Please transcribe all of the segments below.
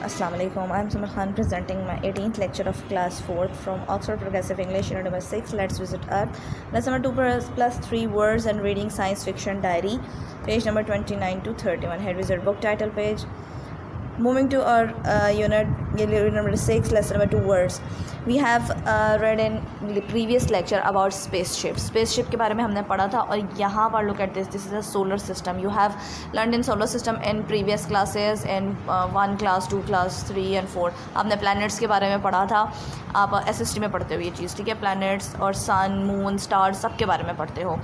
Assalamu alaikum. I'm Samir Khan presenting my 18th lecture of class 4th from Oxford Progressive English Unit number 6. Let's visit Earth. Lesson number 2 plus 3 words and reading science fiction diary. Page number 29 to 31. Head visit book title page. Moving to our unit number 6, lesson number 2 words. We have read in the previous lecture about spaceship. Spaceship के बारे में हमने पढ़ा था और यहाँ पर look at this. This is a solar system. You have learned in solar system in previous classes in 1 class, 2 class, 3 and 4. आपने planets के बारे में पढ़ा था. आप SST में पढ़ते हो ये चीज़, ठीक है. Planets और sun, moon, stars सब के बारे में पढ़ते हो.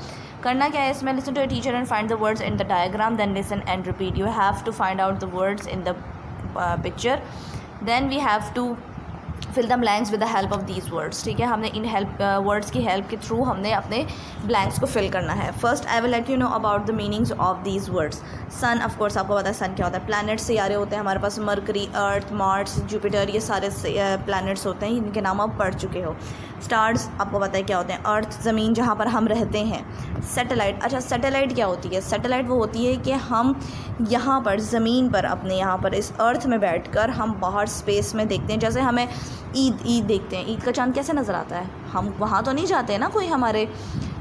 करना क्या है इसमें? Listen to a teacher and find the words in the diagram, then listen and repeat. You have to find out the words in the picture, then we have to fill the blanks with the help of these words. ठीक है, हमने इन words की help के through हमने अपने blanks को fill करना है. First I will let you know about the meanings of these words. Sun, of course आपको पता है सन क्या होता है. प्लैनेट्स सियारे होते हैं हमारे पास. मरकरी, अर्थ, मार्स, जुपिटर, ये सारे प्लैनेट्स होते हैं. इनके नाम आप पढ़ चुके हो. स्टार्स आपको पता है क्या होते हैं. अर्थ ज़मीन जहाँ पर हम रहते हैं. सैटेलाइट, अच्छा सैटेलाइट क्या होती है? सैटेलाइट वो होती है कि हम यहाँ पर ज़मीन पर अपने यहाँ पर इस अर्थ में बैठकर हम बाहर स्पेस में देखते हैं. जैसे हमें ईद देखते हैं. ईद का चांद कैसे नज़र आता है? हम वहाँ तो नहीं जाते हैं ना कोई हमारे.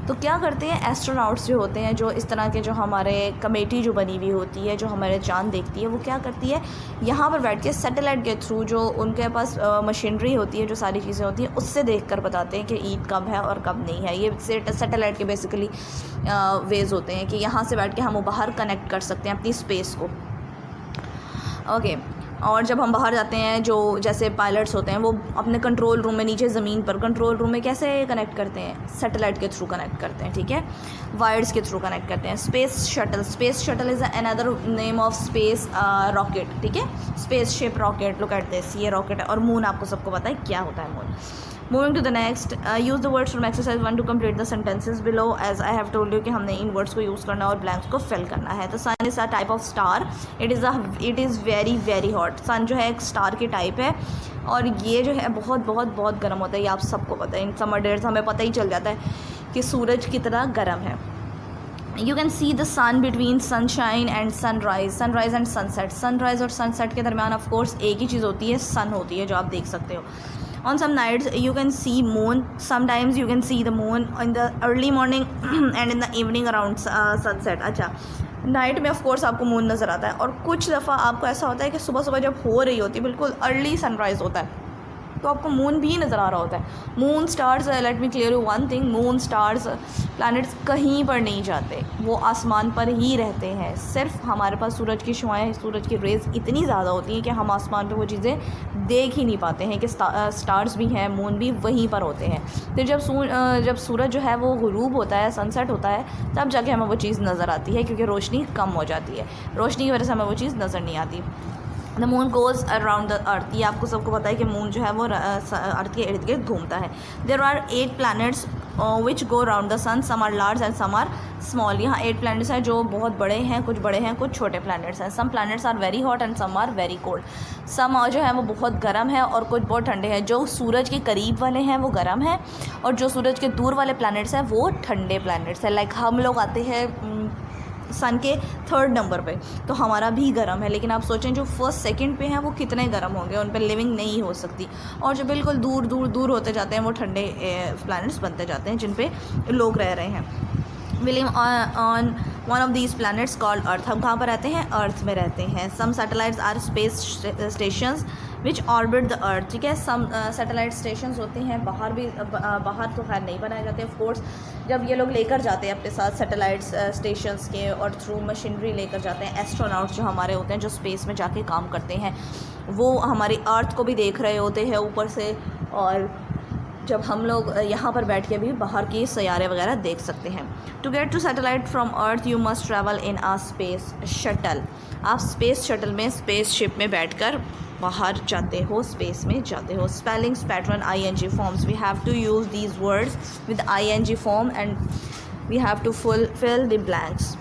तो क्या करते हैं एस्ट्रोनॉट्स जो होते हैं, जो इस तरह के जो हमारे कमेटी जो बनी हुई होती है जो हमारे चांद देखती है, वो क्या करती है यहाँ पर बैठ के सैटेलाइट के थ्रू जो उनके पास मशीनरी होती है, जो सारी चीज़ें होती हैं, उससे देखकर बताते हैं कि ईद कब है और कब नहीं है. ये सैटेलाइट के बेसिकली वेज होते हैं कि यहाँ से बैठ के हम वो बाहर कनेक्ट कर सकते हैं अपनी स्पेस को. ओके. और जब हम बाहर जाते हैं, जो जैसे पायलट्स होते हैं वो अपने कंट्रोल रूम में नीचे ज़मीन पर कंट्रोल रूम में कैसे कनेक्ट करते हैं? सैटेलाइट के थ्रू कनेक्ट करते हैं, ठीक है. वायर्स के थ्रू कनेक्ट करते हैं. Space shuttle is another name of space rocket, ठीक है. Space ship rocket, look at this, ये रॉकेट है. और मून आपको सबको पता है क्या होता है moon. Moving to the next, use the words from exercise 1 to complete the sentences below. As I have told you कि हमने इन वर्ड्स को यूज़ करना है और ब्लैंक्स को फिल करना है. तो sun is a type of star. It is very very hot. Sun जो है एक स्टार की टाइप है और ये जो है बहुत बहुत बहुत गर्म होता है. ये आप सबको पता है. इन समर डेज हमें पता ही चल जाता है कि सूरज कितना गर्म है. You can see the sun between sunshine and sunrise and sunset. Sunrise और sunset के दरमियान of course एक ही चीज़ होती है, sun होती है, जो आप देख सकते हो. On some nights you can see moon. Sometimes you can see the moon in the early morning and in the evening around sunset. अच्छा, नाइट में ऑफ कोर्स आपको मून नज़र आता है और कुछ दफ़ा आपको ऐसा होता है कि सुबह सुबह जब हो रही होती है, बिल्कुल अर्ली सनराइज़ होता है, तो आपको मून भी नज़र आ रहा होता है. Moon, stars, let me clear you one thing, moon, stars, planets कहीं पर नहीं जाते, वो आसमान पर ही रहते हैं. सिर्फ हमारे पास सूरज की शुआएँ, सूरज की रेज़ इतनी ज़्यादा होती हैं कि हम आसमान पर वो चीज़ें देख ही नहीं पाते हैं कि स्टार्स भी हैं, मून भी वहीं पर होते हैं. फिर जब सूरज जो है वो गुरूब होता है, सनसेट होता है, तब जाके हमें वो चीज़ नज़र आती है क्योंकि रोशनी कम हो जाती है. रोशनी की वजह से हमें वो चीज़ नज़र नहीं आती. The moon goes around the earth. ये आपको सबको पता है कि मून जो है वो अर्थ के इर्द गिर्द घूमता है. There are 8 planets which go around the sun. Some are large and some are small. यहाँ 8 प्लैनेट्स हैं जो बहुत बड़े हैं, कुछ बड़े हैं, कुछ छोटे प्लैनेट्स हैं. Some planets are very hot and some are very cold. Some जो है वो बहुत गर्म है और कुछ बहुत ठंडे हैं. जो सूरज के करीब वाले हैं वो गर्म हैं और जो सूरज के दूर वाले प्लैनेट्स हैं वो ठंडे प्लैनेट्स हैं. लाइक हम लोग आते हैं सन के 3rd नंबर पे, तो हमारा भी गर्म है, लेकिन आप सोचें जो 1st 2nd पे हैं वो कितने गर्म होंगे, उन पर लिविंग नहीं हो सकती. और जो बिल्कुल दूर दूर दूर होते जाते हैं वो ठंडे प्लैनेट्स बनते जाते हैं जिन पे लोग रह रहे हैं. We live on one of these planets called Earth. हम कहाँ पर रहते हैं? अर्थ में रहते हैं. Some satellites are space stations which orbit the Earth. ठीक है. Some satellite stations होती हैं बाहर भी, बाहर तो खैर नहीं बनाए जाते ऑफ कोर्स. जब ये लोग लेकर जाते हैं अपने साथ सैटेलाइट्स स्टेशंस के और थ्रू मशीनरी लेकर जाते हैं, एस्ट्रोनॉट्स जो हमारे होते हैं जो स्पेस में जाके काम करते हैं, वो हमारी अर्थ को भी देख रहे होते हैं ऊपर से. और जब हम लोग यहाँ पर बैठ के भी बाहर के सैयारे वगैरह देख सकते हैं. To get to satellite from earth you must travel in a space shuttle. आप स्पेस शटल में, स्पेस शिप में बैठकर बाहर जाते हो, स्पेस में जाते हो. Spellings, pattern, ING forms. We have to use these words with ING form and we have to fill the blanks.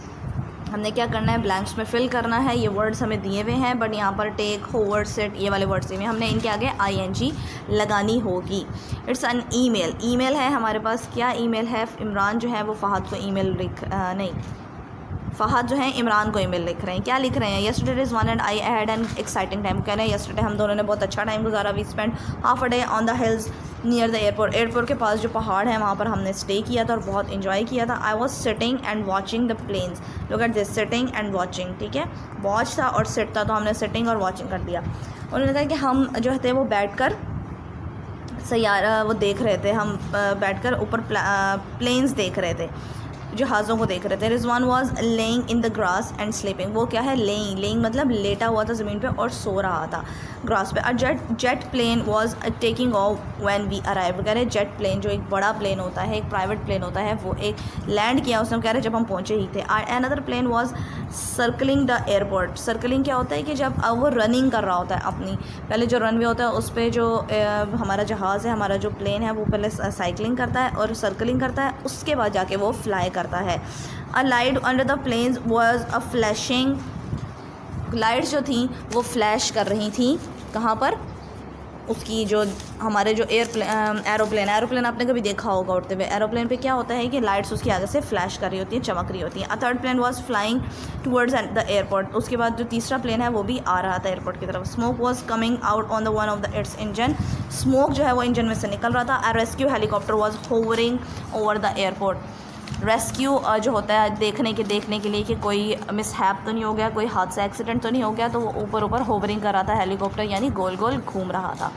हमने क्या करना है? ब्लैंक्स में फिल करना है. ये वर्ड्स हमें दिए हुए हैं बट यहाँ पर टेक, होवर, सेट, ये वाले वर्ड्स दिए हुए हैं. हमने इनके आगे ING लगानी होगी. It's an email. ईमेल है हमारे पास. क्या ईमेल है? इमरान जो है वो फ़हद को ईमेल नहीं, फ़हद जो है इमरान को ईमेल लिख रहे हैं, क्या लिख रहे हैं, yesterday is one and I had an exciting time. कह रहे हैं यस्टरडे हम दोनों ने बहुत अच्छा टाइम गुजारा, we spend half a day on the hills near the airport. Airport के पास जो पहाड़ है वहाँ पर हमने स्टे किया था और बहुत इन्जॉय किया था। I was sitting and watching the planes, look at this, sitting and watching, ठीक है, वॉच था और सिट था, तो हमने सिटिंग और वॉचिंग कर दिया। उन्होंने कहा कि हम जो थे वो बैठ कर सैयारा वो देख रहे थे, हम बैठकर ऊपर प्लेन्स देख रहे थे, जहाज़ों को देख रहे थे। Rizwan was laying in the grass and sleeping, वो क्या है, लेइंग मतलब लेटा हुआ था ज़मीन पे और सो रहा था ग्रास पे। Jet plane was taking off when we arrive, कह रहे जेट प्लेन जो एक बड़ा प्लेन होता है, एक प्राइवेट प्लेन होता है, वो एक लैंड किया उसने, कह रहे जब हम पहुँचे ही थे। Another plane was circling the airport, circling क्या होता है कि जब वो रनिंग कर रहा होता है अपनी, पहले जो रनवे होता है उस पर जो हमारा जहाज़ है, हमारा जो प्लेन है, वो पहले साइकिलिंग करता है और सर्कलिंग करता है, उसके बाद जाके वो फ्लाई करता है। A light under the planes was a flashing, lights जो थी वो फ्लैश कर रही थी, कहाँ पर, उसकी जो हमारे जो एरोप्लेन आपने कभी देखा होगा उड़ते हुए, एरोप्लेन पे क्या होता है कि लाइट्स उसकी आगे से फ्लैश कर रही होती हैं, चमक रही होती हैं। A third plane was flying towards the airport, उसके बाद जो तीसरा प्लेन है वो भी आ रहा था एयरपोर्ट की तरफ। Smoke was coming out on the one of the its engine, smoke जो है वो इंजन में से निकल रहा था। A rescue helicopter was hovering over the airport, rescue जो होता है देखने के लिए कि कोई मिसहैप तो नहीं हो गया, कोई हादसा एक्सीडेंट तो नहीं हो गया, तो वो ऊपर होवरिंग कर रहा था हेलीकॉप्टर, यानी गोल गोल घूम रहा था।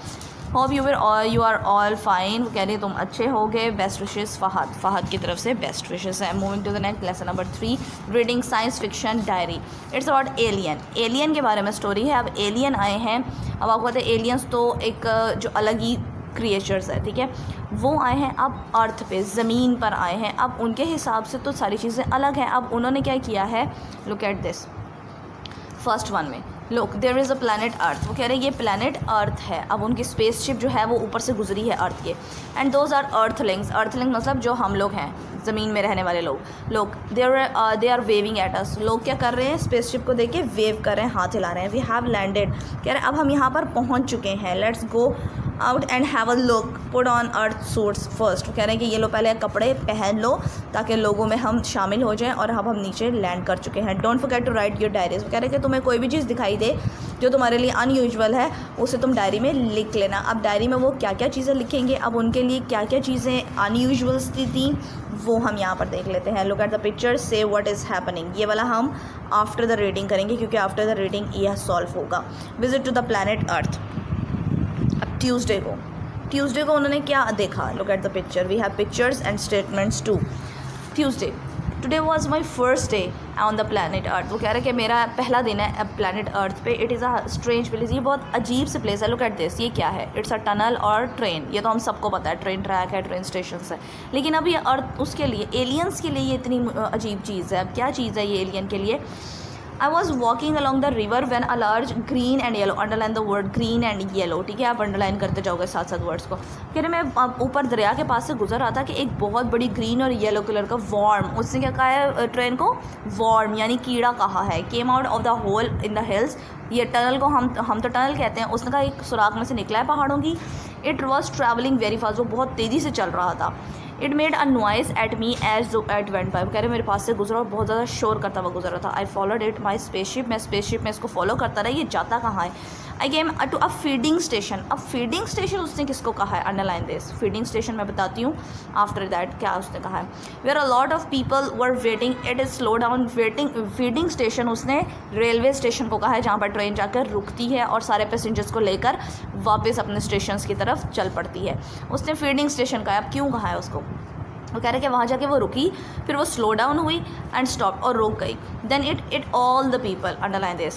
Hope you are all fine, कह रही तुम अच्छे हो गए, बेस्ट विशेज़ फ़हद की तरफ से बेस्ट विशेज़ है। Moving to the next lesson number 3, reading science fiction diary. It's about alien के बारे में स्टोरी है। अब एलियन आए हैं, अब आपको पता है एलियंस तो एक जो अलग ही क्रिएचर्स है, ठीक है, वो आए हैं अब अर्थ पे, ज़मीन पर आए हैं। अब उनके हिसाब से तो सारी चीज़ें अलग हैं। अब उन्होंने क्या किया है, look at this, first one में look there is a planet Earth, वो कह रहे हैं ये प्लैनेट अर्थ है। अब उनकी स्पेसशिप जो है वो ऊपर से गुजरी है अर्थ के, एंड दोज आर अर्थलिंग्स मतलब जो हम लोग हैं ज़मीन में रहने वाले लोग they are waving at us, लोग क्या कर रहे हैं, स्पेसशिप को देख के वेव कर रहे हैं, हाथ हिला रहे हैं। वी हैव लैंडेड, कह रहे हैं अब हम यहाँ पर पहुँच चुके हैं, let's go out and have a look, put on earth suits first, कह रहे हैं कि ये लो पहले कपड़े पहन लो ताकि लोगों में हम शामिल हो जाएं, और अब हम नीचे लैंड कर चुके हैं। Don't forget to write your diaries, कह रहे हैं कि तुम्हें कोई भी चीज़ दिखाई दे जो तुम्हारे लिए अनयूजुअल है उसे तुम डायरी में लिख लेना। अब डायरी में वो क्या क्या चीज़ें लिखेंगे, अब उनके लिए क्या क्या चीज़ें अनयूजुअल थी वो हम यहाँ पर देख लेते हैं। Look at the picture, say what is happening, ये वाला हम आफ्टर द रीडिंग करेंगे क्योंकि आफ्टर द रीडिंग यह सॉल्व होगा। Visit to the planet Earth. अब ट्यूसडे को उन्होंने क्या देखा, look at the picture, we have pictures and statements too. Tuesday, today was my first day on the planet Earth, वो कह रहे हैं कि मेरा पहला दिन है प्लैनेट अर्थ पे। It is a strange place, ये बहुत अजीब से प्लेस है। लुक एट दिस, ये क्या है, इट्स अ टनल और ट्रेन, ये तो हम सबको पता है, ट्रेन ट्रैक है, ट्रेन स्टेशन है, लेकिन अब ये अर्थ उसके लिए, एलियंस के लिए ये इतनी अजीब चीज़ है। अब क्या चीज़ है ये एलियन के लिए। आई was walking along the river when a large green and yellow, underline the word green and yellow, ठीक है, आप अंडरलाइन करते जाओगे साथ साथ वर्ड्स को। कह रहे मैं ऊपर दरिया के पास से गुजर रहा था कि एक बहुत बड़ी ग्रीन और येलो कलर का वॉर्म, उसने क्या कहा है ट्रेन को, वॉर्म यानी कीड़ा कहा है, came out of the hole in the hills, ये टनल को हम तो टनल कहते हैं, उसने कहा एक सुराख में से निकला है पहाड़ों की। It was travelling very fast, वो बहुत तेज़ी से चल रहा था। It made a noise at me as it went by, कह रहे मेरे पास से गुजरा और बहुत ज़्यादा शोर करता हुआ गुजर रहा था। I followed it my spaceship, मैं स्पेसशिप में इसको फॉलो करता रहा, ये जाता कहाँ है। I came to a feeding station, अब फीडिंग स्टेशन उसने किसको कहा है, अंडरलाइन दिस, फीडिंग स्टेशन मैं बताती हूँ आफ्टर दैट क्या उसने कहा है। Where a lot of people were waiting, it is slow down waiting. Feeding station उसने रेलवे स्टेशन को कहा है जहाँ पर ट्रेन जाकर रुकती है और सारे पैसेंजर्स को लेकर वापस अपने स्टेशन की तरफ चल पड़ती है, उसने फीडिंग स्टेशन कहा है। अब क्यों कहा है उसको, वो कह रहे कि वहाँ जाके वो रुकी, फिर वो स्लो डाउन हुई एंड स्टॉप और रुक गई। Then it all the people, underline this,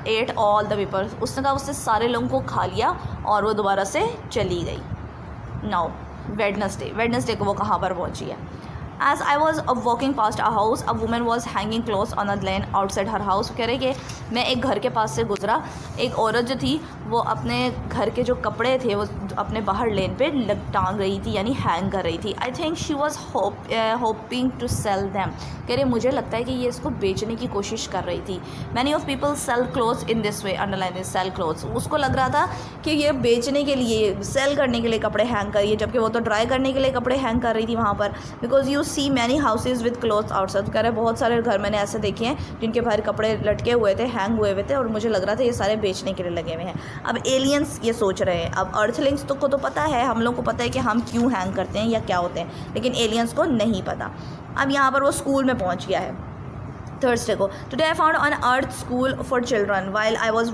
at all the people, उसने कहा उससे सारे लोगों को खा लिया और वो दोबारा से चली गई। नाउ वेडनेसडे को वो कहाँ पर पहुँची है। As I was walking past a house, a woman was hanging clothes on a lane outside her house. कह रहे कि मैं एक घर के पास से गुजरा, एक औरत जो थी वो अपने घर के जो कपड़े थे वो अपने बाहर लेन पे टांग रही थी, यानी हैंग कर रही थी। I think she was hoping to sell them, कह रहे मुझे लगता है कि ये इसको बेचने की कोशिश कर रही थी। Many of people sell clothes in this way, underline this, sell clothes, उसको लग रहा था कि ये बेचने के लिए, सेल करने के लिए कपड़े हैंग कर रही है, जबकि वो तो ड्राई करने के लिए कपड़े हैंग कर रही थी वहाँ पर। Because you see many houses with clothes outside. कह रहे हैं बहुत सारे घर मैंने ऐसे देखे हैं जिनके बाहर कपड़े लटके हुए थे, हैंग हुए हुए थे, और मुझे लग रहा था ये सारे बेचने के लिए लगे हुए हैं। अब एलियंस ये सोच रहे हैं, अब अर्थलिंग्स को तो पता है, हम लोग को पता है कि हम क्यों हैंग करते हैं या क्या होते हैं, लेकिन एलियंस को नहीं पता। अब यहाँ पर वो स्कूल में पहुँच गया है थर्सडे को। Today I found on earth school for children while I was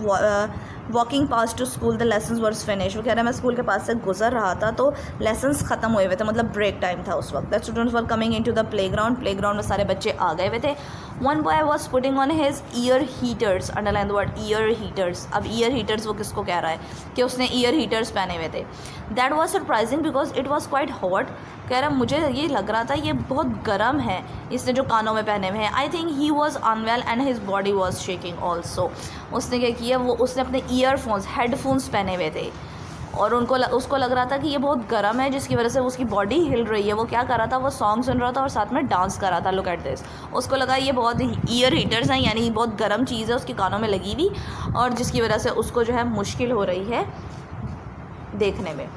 walking past to school the lessons were finish. वो कह रहा है मैं स्कूल के पास से गुजर रहा था तो लेसन्स ख़त्म हुए हुए थे, मतलब ब्रेक टाइम था उस वक्त। The students were coming in to the playground में सारे बच्चे आ गए हुए थे। One boy was putting on his ear heaters, underline the word ear heaters. अब ईयर हीटर्स वो किसको कह रहा है कि उसने ईयर हीटर्स पहने हुए थे। That was surprising because it was quite hot. कह रहा मुझे ये लग रहा था ये बहुत गर्म है, इसने जो कानों में पहने हुए हैं। I think he was unwell and his body was shaking also. उसने क्या किया, वो उसने अपने ईयरफोन्स हेडफोन्स पहने हुए थे और उसको लग रहा था कि ये बहुत गर्म है, जिसकी वजह से उसकी बॉडी हिल रही है। वो क्या कर रहा था, वो सॉन्ग सुन रहा था और साथ में डांस कर रहा था। Look at this. उसको लगा ये बहुत ईयर हीटर्स हैं, यानी बहुत गर्म चीज़ है उसकी कानों में लगी हुई, और जिसकी वजह से उसको जो है मुश्किल हो रही है देखने में।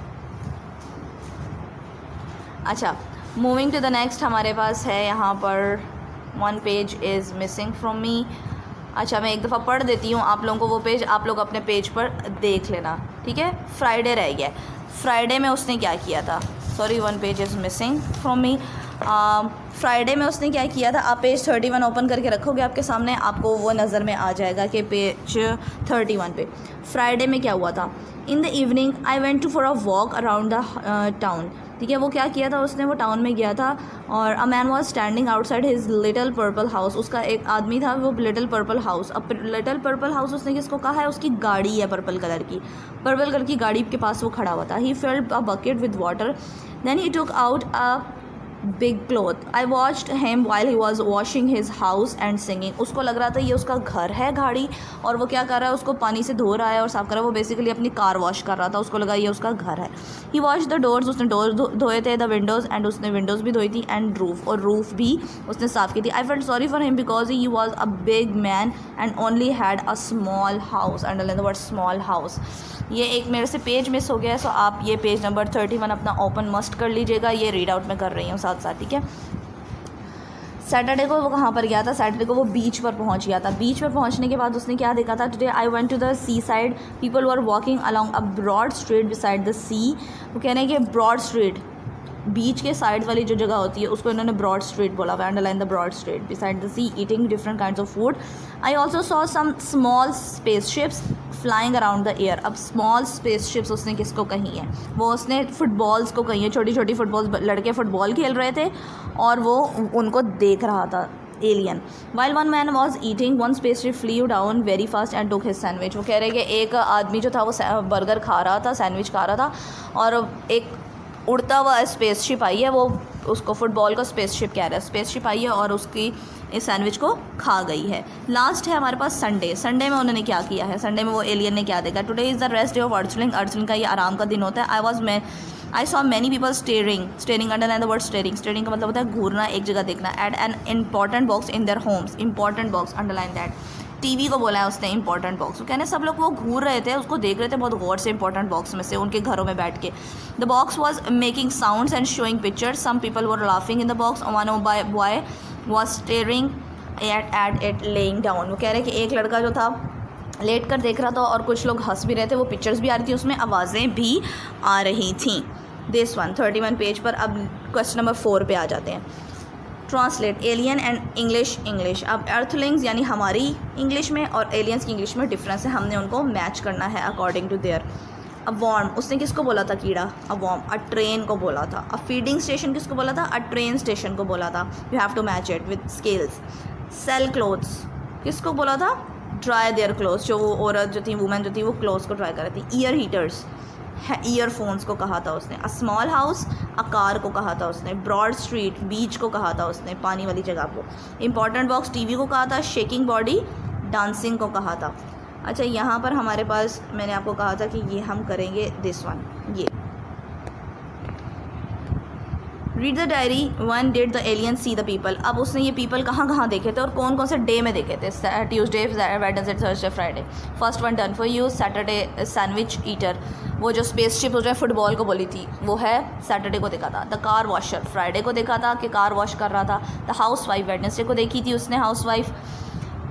अच्छा, मूविंग टू द नेक्स्ट हमारे पास है यहाँ पर one page is missing from me. अच्छा, मैं एक दफ़ा पढ़ देती हूँ आप लोगों को वो पेज, आप लोग अपने पेज पर देख लेना, ठीक है। फ्राइडे रह गया। फ्राइडे में उसने क्या किया था, sorry one page is missing from me. Friday में उसने क्या किया था, आप पेज 31 ओपन करके रखोगे आपके सामने, आपको वो नज़र में आ जाएगा कि पेज 31 पे फ्राइडे में क्या हुआ था। In the evening I went to for a walk around the town. ठीक है, वो क्या किया था उसने, वो टाउन में गया था और a man was standing outside his little purple house. उसका एक आदमी था, वो लिटिल पर्पल हाउस। अब लिटिल पर्पल हाउस उसने किसको कहा है, उसकी गाड़ी है पर्पल कलर की गाड़ी के पास वो खड़ा हुआ था। He filled a bucket with water, then he took out a big cloth. I watched him while he was washing his house and singing. उसको लग रहा था ये उसका घर है गाड़ी, और वो क्या कर रहा है, उसको पानी से धो रहा है और साफ़ कर रहा है। वो बेसिकली अपनी कार वॉश कर रहा था, उसको लगा ये उसका घर है। ही वॉश द डोर्स, उसने डोर धोए थे, द विंडोज़, एंड उसने विंडोज़ भी धोई थी, एंड रूफ, और रूफ भी उसने साफ़ की थी। I felt sorry for him because he was a big man and only had a small house. Underline the word small house. ये एक मेरे से पेज मिस हो गया है, सो आप ये पेज नंबर 31 अपना ओपन मस्ट कर लीजिएगा। ये रीड आउट में कर रही हूँ साथ साथ, ठीक है। सैटरडे को वो कहाँ पर गया था, सैटरडे को वो बीच पर पहुँच गया था। बीच पर पहुँचने के बाद उसने क्या देखा था, today I went to the sea side, people were walking along a broad street beside the sea. वो कह रहे हैं कि ब्रॉड स्ट्रीट, बीच के साइड वाली जो जगह होती है उसको इन्होंने ब्रॉड स्ट्रीट बोला हुआ है। Underline the broad street beside the sea, eating different kinds of food. I also saw some small spaceships flying around the air. अब स्मॉल स्पेस शिप्स उसने किसको कही है, वो उसने फुटबॉल्स को कही है। छोटी छोटी फुटबॉल्स, लड़के फुटबॉल खेल रहे थे और वो उनको देख रहा था alien. While one man was eating one spaceship flew down very fast and took his sandwich. वो कह रहे हैं कि एक आदमी जो था वो बर्गर खा रहा था, सैंडविच खा रहा था, और एक उड़ता हुआ स्पेसशिप आई है, वो उसको फुटबॉल का स्पेसशिप कह रहा है, स्पेसशिप आई है और उसकी इस सैंडविच को खा गई है। लास्ट है हमारे पास संडे। संडे में उन्होंने क्या किया है, संडे में वो एलियन ने क्या देखा। Today is the rest day of earthling. Earthling का ये आराम का दिन होता है। I saw many people staring underline the word staring का मतलब होता है घूरना, एक जगह देखना। At an important box in their homes, important box underline that. TV को बोला है उसने इंपॉर्टेंट बॉक्स। वो कहने सब लोग वो घूर रहे थे, उसको देख रहे थे बहुत गौर से इंपॉर्टेंट बॉक्स में से, उनके घरों में बैठ के। The box was making sounds and showing pictures. Some people were laughing in the box. One boy was staring at it laying down. वो कह रहे हैं कि एक लड़का जो था लेट कर देख रहा था और कुछ लोग हंस भी रहे थे, वो पिक्चर्स भी आ रही थी, उसमें आवाज़ें भी आ रही थीं। दिस वन 31 पेज पर। अब क्वेश्चन नंबर 4 पे आ जाते हैं। Translate alien and English. अब अर्थलिंग्स यानी हमारी इंग्लिश में और एलियंस की इंग्लिश में डिफरेंस है, हमने उनको मैच करना है according to their. A worm, उसने किसको बोला था कीड़ा, अ वॉर्म। अ ट्रेन को बोला था। अ फीडिंग स्टेशन किसको बोला था, अ ट्रेन स्टेशन को बोला था। You have to match it with scales. Sell clothes किसको बोला था, ड्राई देयर क्लोथ्स। जो वो औरत जो थी, वुमेन जो थी, वो क्लोथ्स को ड्राई कर रही थी। ईयर हीटर्स, ईयरफोन्स को कहा था उसने। A small house, a car को कहा था उसने। ब्रॉड स्ट्रीट, बीच को कहा था उसने, पानी वाली जगह को। इंपॉर्टेंट बॉक्स, टीवी को कहा था। शेकिंग बॉडी, डांसिंग को कहा था। अच्छा, यहाँ पर हमारे पास मैंने आपको कहा था कि ये हम करेंगे दिस वन, ये read the diary. One did the alien see the people. अब उसने ये पीपल कहाँ कहाँ देखे थे और कौन कौन से डे में देखे थे, Tuesday, Wednesday, Thursday, Friday. First one done for you, Saturday sandwich eater. वो जो स्पेसशिप जो है फुटबॉल को बोली थी वो है सैटरडे को देखा था। द कार वॉशर फ्राइडे को देखा था कि कार वॉश कर रहा था। द हाउस वाइफ वेडनेसडे को देखी थी उसने house wife.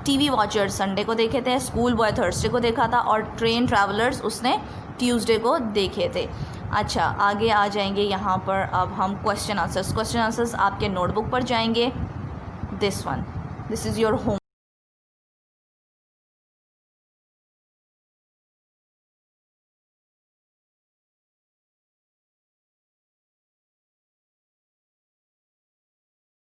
TV watcher Sunday को देखे थे। स्कूल बॉय थर्सडे को देखा था और ट्रेन ट्रैवलर्स उसने ट्यूसडे को देखे थे। अच्छा, आगे आ जाएंगे यहाँ पर अब हम क्वेश्चन आंसर्स आपके नोटबुक पर जाएंगे। This is your home